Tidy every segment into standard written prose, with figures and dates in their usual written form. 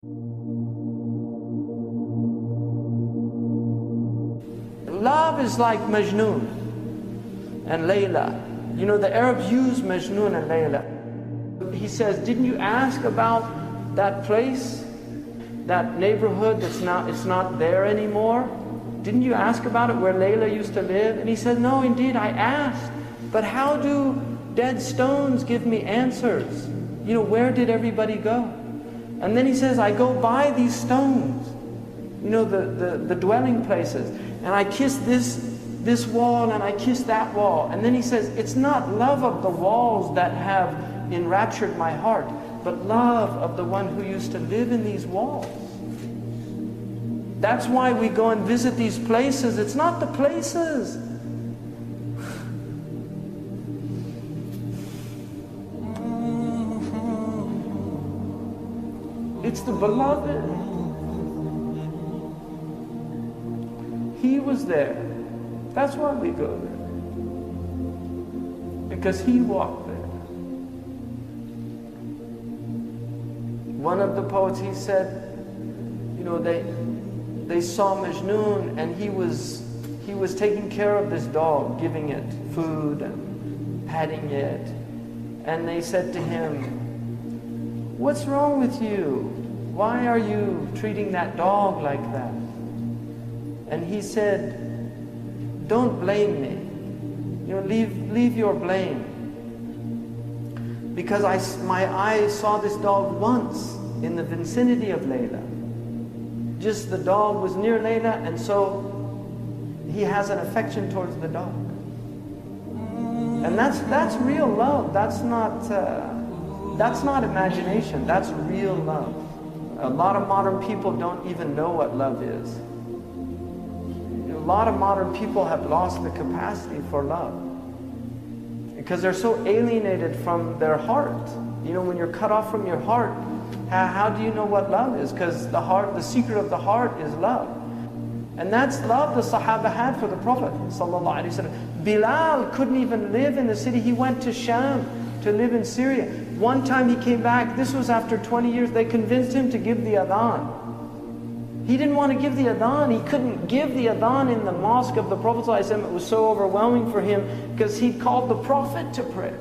Love is like Majnun and Layla. You know, the Arabs use Majnun and Layla. He says, didn't you ask about that place, that neighborhood that's not there anymore? Didn't you ask about it where Layla used to live? And he said, no, indeed, I asked. But how do dead stones give me answers? You know, where did everybody go? And then he says, I go by these stones, you know, the dwelling places, and I kiss this wall and I kiss that wall. And then he says, it's not love of the walls that have enraptured my heart, but love of the one who used to live in these walls. That's why we go and visit these places. It's not the places. It's the beloved. He was there. That's why we go there. Because he walked there. One of the poets, he said, you know, they saw Majnun and he was taking care of this dog, giving it food and patting it. And they said to him, what's wrong with you? Why are you treating that dog like that? And he said, don't blame me. You know, leave your blame. Because my eyes saw this dog once in the vicinity of Layla. Just the dog was near Layla, and so he has an affection towards the dog. And that's real love. That's not imagination. That's real love. A lot of modern people don't even know what love is. A lot of modern people have lost the capacity for love because they're so alienated from their heart. You know, when you're cut off from your heart, how do you know what love is? Because the secret of the heart is love. And that's love the Sahaba had for the Prophet ﷺ. Bilal couldn't even live in the city. He went to Sham to live in Syria. One time he came back, this was after 20 years, they convinced him to give the adhan. He didn't want to give the adhan. He couldn't give the adhan in the mosque of the Prophet ﷺ. It was so overwhelming for him because he'd called the Prophet to prayer.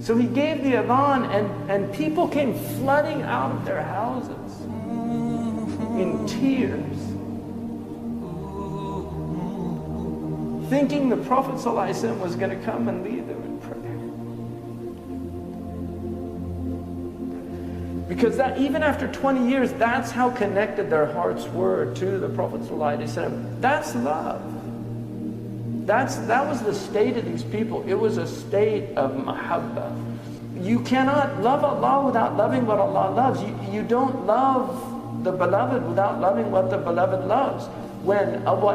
So he gave the adhan and people came flooding out of their houses in tears, thinking the Prophet ﷺ was going to come and lead them in prayer. Because that, even after 20 years, that's how connected their hearts were to the Prophet ﷺ. That's love. That was the state of these people. It was a state of mahabbah. You cannot love Allah without loving what Allah loves. You don't love the beloved without loving what the beloved loves. When Abu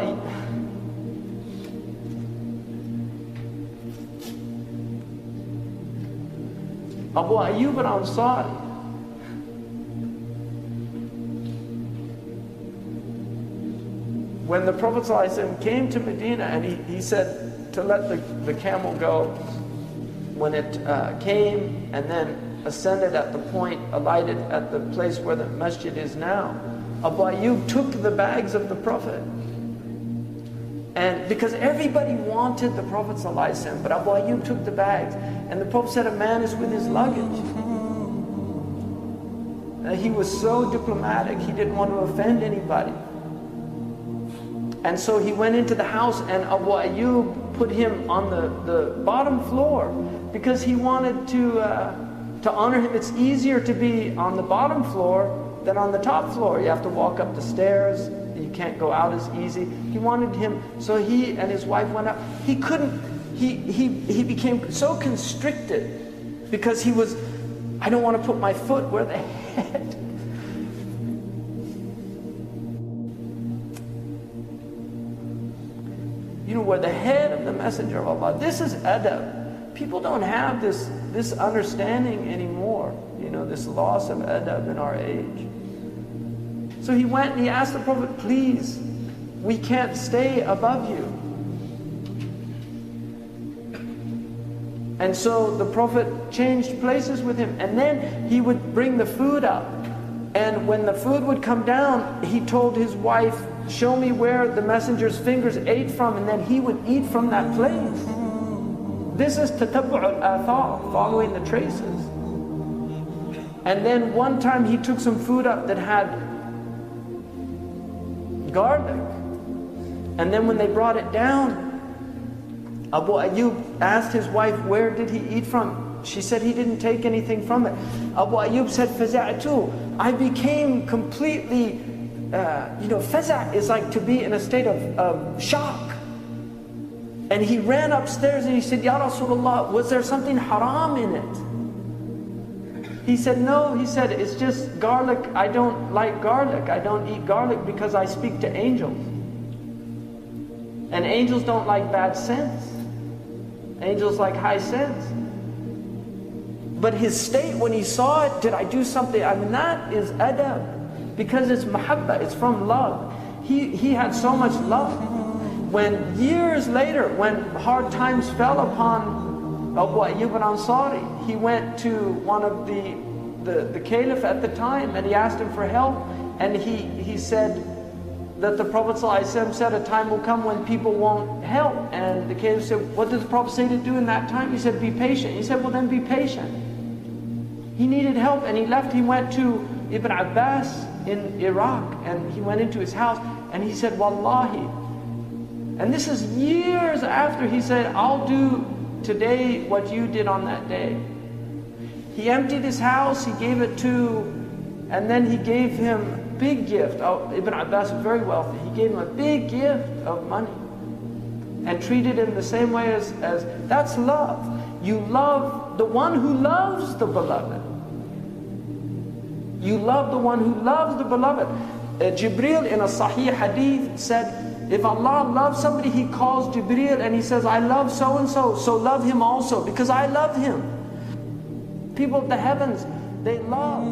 Ayyub al-Ansari, when the Prophet ﷺ came to Medina and he said to let the camel go, when it came and then ascended at the point, alighted at the place where the masjid is now, Abu Ayyub took the bags of the Prophet. And because everybody wanted the Prophet ﷺ, but Abu Ayyub took the bags. And the Prophet said, a man is with his luggage. He was so diplomatic, he didn't want to offend anybody. And so he went into the house and Abu Ayyub put him on the bottom floor because he wanted to honor him. It's easier to be on the bottom floor than on the top floor. You have to walk up the stairs. You can't go out as easy. He wanted him, so he and his wife went up. He couldn't, he became so constricted because he was, I don't want to put my foot where the head. You know, where the head of the Messenger of Allah. This is adab. People don't have this understanding anymore. You know, this loss of adab in our age. So he went and he asked the Prophet, please, we can't stay above you. And so the Prophet changed places with him, and then he would bring the food up. And when the food would come down, he told his wife, show me where the messenger's fingers ate from, and then he would eat from that place. This is tatabbu' al-athar, following the traces. And then one time he took some food up that had garlic. And then when they brought it down, Abu Ayyub asked his wife, where did he eat from? She said he didn't take anything from it. Abu Ayyub said, فَزَعْتُ, I became completely, faza' is like to be in a state of shock. And he ran upstairs and he said, Ya Rasulullah, was there something haram in it? He said, no. He said, it's just garlic. I don't like garlic. I don't eat garlic because I speak to angels. And angels don't like bad sense. Angels like high sense. But his state when he saw it, did I do something? I mean, that is adab. Because it's mahabba, it's from love. He had so much love. When years later, when hard times fell upon Abu Ayyub al-Ansari, he went to one of the caliph at the time and he asked him for help. And he said that the Prophet ﷺ said a time will come when people won't help. And the caliph said, what did the Prophet say to do in that time? He said, be patient. He said, well then be patient. He needed help and he left. He went to Ibn Abbas in Iraq and he went into his house and he said, Wallahi. And this is years after he said, I'll do today what you did on that day. He emptied his house, he gave it to, and then he gave him a big gift. Oh, Ibn Abbas was very wealthy. He gave him a big gift of money and treated him the same way as that's love. You love the one who loves the beloved. You love the one who loves the beloved. Jibril in a Sahih hadith said, if Allah loves somebody, He calls Jibril and He says, I love so-and-so, so love him also, because I love him. People of the heavens, they love.